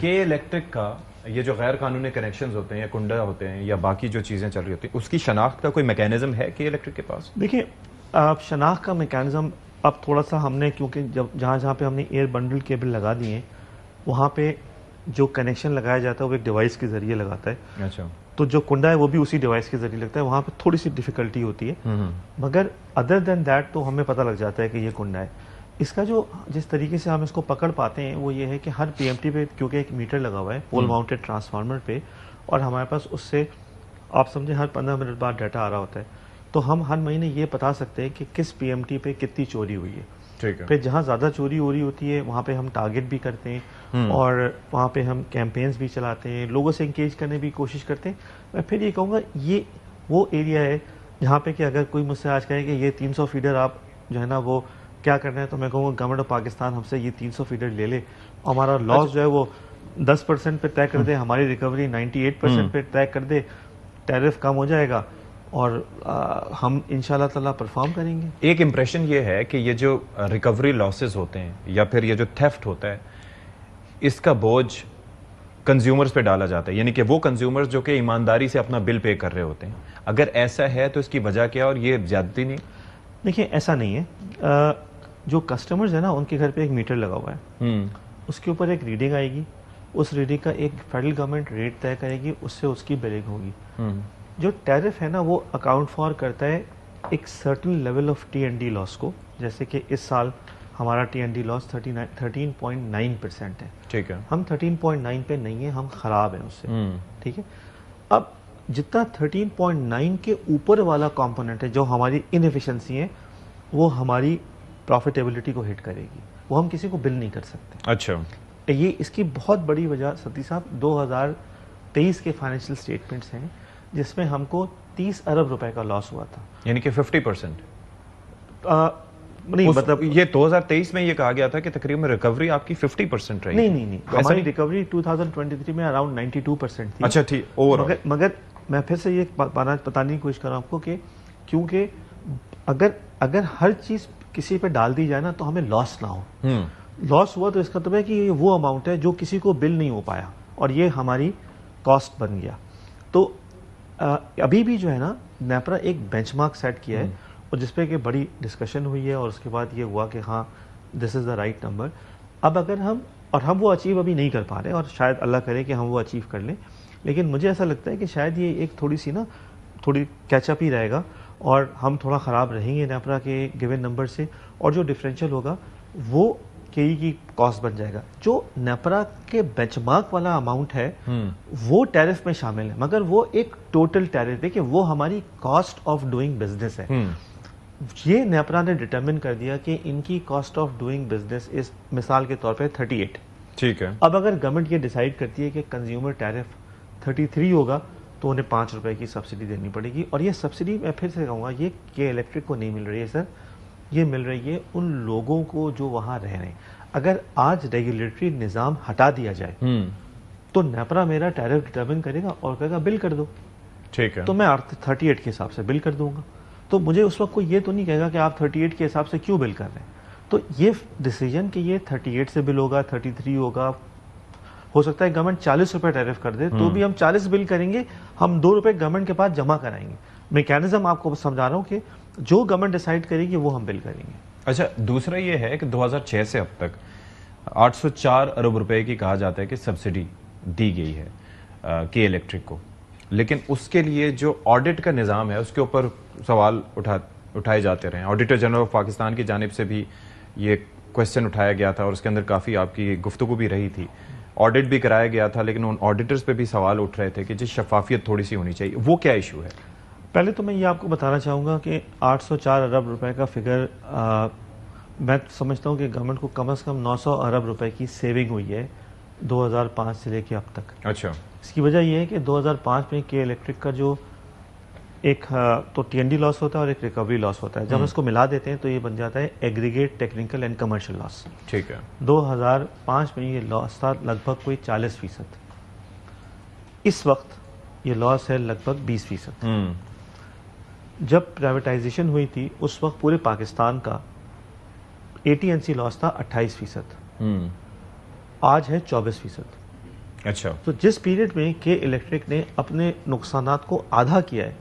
کے الیکٹرک کا یہ جو غیر قانونی کنیکشنز ہوتے ہیں یا کنڈا ہوتے ہیں یا باقی جو چیزیں چل رہی ہوتی ہیں، اس کی شناخت کا کوئی میکینزم ہے کے الیکٹرک کے پاس؟ دیکھیں شناخت کا میکینزم اب تھوڑا سا ہم نے، کیونکہ جہاں پہ ہم نے ایئر بنڈل کیبل لگا دیے ہیں وہاں پہ جو کنیکشن لگایا جاتا ہے وہ ایک ڈیوائس کے ذریعے لگاتا ہے. اچھا. تو جو کنڈا ہے وہ بھی اسی ڈیوائس کے ذریعے لگتا ہے. وہاں پہ تھوڑی سی ڈیفیکلٹی ہوتی ہے، مگر ادر دین دیٹ تو ہمیں پتہ لگ جاتا ہے کہ یہ کنڈا ہے. اس کا جو جس طریقے سے ہم اس کو پکڑ پاتے ہیں وہ یہ ہے کہ ہر پی ایم ٹی پہ کیونکہ ایک میٹر لگا ہوا ہے پول ماؤنٹڈ ٹرانسفارمر پہ، اور ہمارے پاس اس سے آپ سمجھیں ہر 15 منٹ بعد ڈیٹا آ رہا ہوتا ہے، تو ہم ہر مہینے یہ بتا سکتے ہیں کہ کس پی ایم ٹی پہ کتنی چوری ہوئی ہے. پھر جہاں زیادہ چوری ہو رہی ہوتی ہے وہاں پہ ہم ٹارگٹ بھی کرتے ہیں اور وہاں پہ ہم کیمپینز بھی چلاتے ہیں، لوگوں سے انگیج کرنے بھی کوشش کرتے ہیں. میں پھر یہ کہوں گا یہ وہ ایریا ہے جہاں پہ کہ اگر کوئی مجھ سے آج کہے کہ یہ 300 فیڈر آپ جو ہے نا وہ کیا کرنا ہے، تو میں کہوں گا گورنمنٹ آف پاکستان ہم سے یہ 300 فیڈر لے لے، ہمارا لاس جو ہے وہ 10% پہ طے کر دے، ہماری ریکوری 98% پہ طے کر دے، ٹیرف کم ہو جائے گا اور ہم انشاءاللہ تعالیٰ پرفارم کریں گے. ایک امپریشن یہ ہے کہ یہ جو ریکوری لاسز ہوتے ہیں یا پھر یہ جو تھیفٹ ہوتا ہے اس کا بوجھ کنزیومرز پہ ڈالا جاتا ہے، یعنی کہ وہ کنزیومرز جو کہ ایمانداری سے اپنا بل پے کر رہے ہوتے ہیں. اگر ایسا ہے تو اس کی وجہ کیا، اور یہ زیادتی نہیں؟ دیکھیں ایسا نہیں ہے. جو کسٹمرز ہیں نا ان کے گھر پہ ایک میٹر لگا ہوا ہے، اس کے اوپر ایک ریڈنگ آئے گی، اس ریڈنگ کا ایک فیڈرل گورنمنٹ ریٹ طے کرے گی، اس سے اس کی بلنگ ہوگی. جو ٹیرف ہے نا وہ اکاؤنٹ فار کرتا ہے ایک certain level of T and D loss کو، جیسے کہ اس سال ہمارا ٹی این ڈی لاس 13.9% ہے. ٹھیک ہے. ہم 13.9 پہ نہیں ہیں، ہم خراب ہیں اس سے. ٹھیک ہے. اب جتنا 13.9 کے اوپر والا کمپوننٹ ہے جو ہماری انیفیشنسی ہے وہ ہماری پروفیٹیبلٹی کو ہٹ کرے گی، وہ ہم کسی کو بل نہیں کر سکتے. اچھا. یہ اس کی بہت بڑی وجہ ستی صاحب 2023 کے فائنینشیل سٹیٹمنٹس ہیں جس میں ہم کو 30 ارب روپے کا لاس ہوا تھا، یعنی کہ 50%. نہیں مطلب یہ 2023 میں یہ کہا گیا تھا کہ تقریباً ریکوری آپ کی 50% رہی. نہیں ہماری ریکوری 2023 میں اراؤنڈ 92% تھی. اچھا ٹھیک. مگر میں پھر سے یہ بتانے کی کوشش کر رہا ہوں آپ کو کہ کیونکہ اگر ہر چیز کسی پہ ڈال دی جائے نا تو ہمیں لاس نہ ہو. لاس ہوا تو اس کا مطلب ہے کہ یہ وہ اماؤنٹ ہے جو کسی کو بل نہیں ہو پایا اور یہ ہماری کاسٹ بن گیا. تو ابھی بھی جو ہے نا نیپرا ایک بینچ مارک سیٹ کیا ہے اور جس پہ کہ بڑی ڈسکشن ہوئی ہے اور اس کے بعد یہ ہوا کہ ہاں دس از دا رائٹ نمبر. اب اگر ہم وہ اچیو ابھی نہیں کر پا رہے اور شاید اللہ کرے کہ ہم وہ اچیو کر لیں، لیکن مجھے ایسا لگتا ہے کہ شاید یہ ایک تھوڑی کیچ اپ ہی رہے گا اور ہم تھوڑا خراب رہیں گے نیپرا کے گیون نمبر سے، اور جو ڈفرینشیل ہوگا وہ کے کی کاسٹ بن جائے گا. جو نیپرا کے بینچ مارک والا اماؤنٹ ہے وہ ٹیرف میں شامل ہے، مگر وہ ایک ٹوٹل ٹیرف ہے کہ وہ ہماری کاسٹ آف ڈوئنگ بزنس ہے. یہ نیپرا نے ڈٹرمن کر دیا کہ ان کی کاسٹ آف ڈوئنگ بزنس اس مثال کے طور پہ 38. ٹھیک ہے. اب اگر گورنمنٹ یہ ڈیسائیڈ کرتی ہے کہ کنزیومر ٹیرف 33 ہوگا تو انہیں 5 روپے کی سبسڈی دینی پڑے گی. اور یہ سبسڈی میں پھر سے کہوں گا یہ کہ الیکٹرک کو نہیں مل رہی ہے سر، یہ مل رہی ہے ان لوگوں کو جو وہاں رہ رہے ہیں. اگر آج ریگولیٹری نظام ہٹا دیا جائے تو نیپرا میرا ٹیرف ڈٹرمن کرے گا اور کہے گا بل کر دو. ٹھیک ہے. تو میں 38 کے حساب سے بل کر دوں گا. تو مجھے اس وقت کوئی یہ تو نہیں کہے گا کہ آپ 38 کے حساب سے کیوں بل کر رہے ہیں. تو یہ ڈیسیجن کہ یہ 38 سے بل ہوگا 33 ہوگا، ہو سکتا ہے گورنمنٹ 40 روپے ٹیرف کر دے تو بھی ہم 40 بل کریں گے، ہم 2 روپے گورنمنٹ کے پاس جمع کرائیں گے. میکینزم آپ کو سمجھا رہا ہوں کہ جو گورنمنٹ ڈیسائیڈ کرے گی وہ ہم بل کریں گے. اچھا دوسرا یہ ہے کہ 2006 سے اب تک 804 ارب روپے کی کہا جاتا ہے کہ سبسڈی دی گئی ہے کے الیکٹرک کو، لیکن اس کے لیے جو آڈٹ کا نظام ہے اس کے اوپر سوال اٹھائے جاتے رہے ہیں. آڈیٹر جنرل آف پاکستان کی جانب سے بھی یہ کوشچن اٹھایا گیا تھا اور اس کے اندر کافی آپ کی گفتگو بھی رہی تھی. آڈٹ بھی کرایا گیا تھا لیکن ان آڈیٹرز پہ بھی سوال اٹھ رہے تھے کہ جی شفافیت تھوڑی سی ہونی چاہیے. وہ کیا ایشو ہے؟ پہلے تو میں یہ آپ کو بتانا چاہوں گا کہ 804 ارب روپے کا فگر میں سمجھتا ہوں کہ گورنمنٹ کو کم از کم 900 ارب روپے کی سیونگ ہوئی ہے 2005 سے لے کے اب تک. اچھا. اس کی وجہ یہ ہے کہ 2005 میں کے الیکٹرک کا جو ایک تو ٹی این ڈی لاس ہوتا ہے اور ایک ریکوری لاس ہوتا ہے. جب اس کو ملا دیتے ہیں تو یہ بن جاتا ہے ایگریگیٹ ٹیکنیکل اینڈ کمرشل لاس. ٹھیک ہے. 2005 میں یہ لاس تھا لگ بھگ کوئی 40%. اس وقت یہ لاس ہے لگ بھگ 20%. جب پرائیویٹائزیشن ہوئی تھی اس وقت پورے پاکستان کا AT&C لاس تھا 28%. آج ہے 24%. اچھا. تو جس پیریڈ میں کے الیکٹرک نے اپنے نقصانات کو آدھا کیا ہے،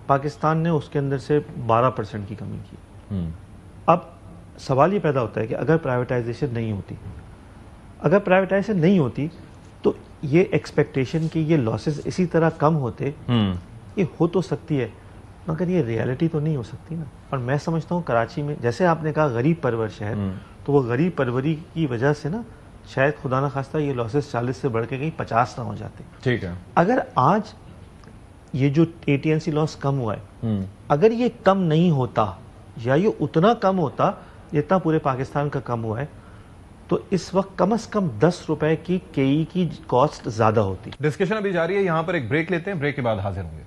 پاکستان نے اس کے اندر سے 12% کی کمی کی. اب سوال یہ پیدا ہوتا ہے کہ اگر پرائیویٹائزیشن نہیں ہوتی تو یہ ایکسپیکٹیشن کی یہ لاسز اسی طرح کم ہوتے، یہ ہو تو سکتی ہے مگر یہ ریالٹی تو نہیں ہو سکتی نا. اور میں سمجھتا ہوں کراچی میں جیسے آپ نے کہا غریب پرور شہر، تو وہ غریب پروری کی وجہ سے نا شاید خدا نہ خواستہ یہ لاسز 40 سے بڑھ کے کہیں 50 نہ ہو جاتے. ٹھیک ہے. اگر آج یہ جو AT&C لاس کم ہوا ہے، اگر یہ کم نہیں ہوتا یا یہ اتنا کم ہوتا جتنا پورے پاکستان کا کم ہوا ہے، تو اس وقت کم از کم 10 روپے کی KE کی کاسٹ زیادہ ہوتی. ڈسکشن ابھی جاری ہے، یہاں پر ایک بریک لیتے ہیں، بریک کے بعد حاضر ہوں گے.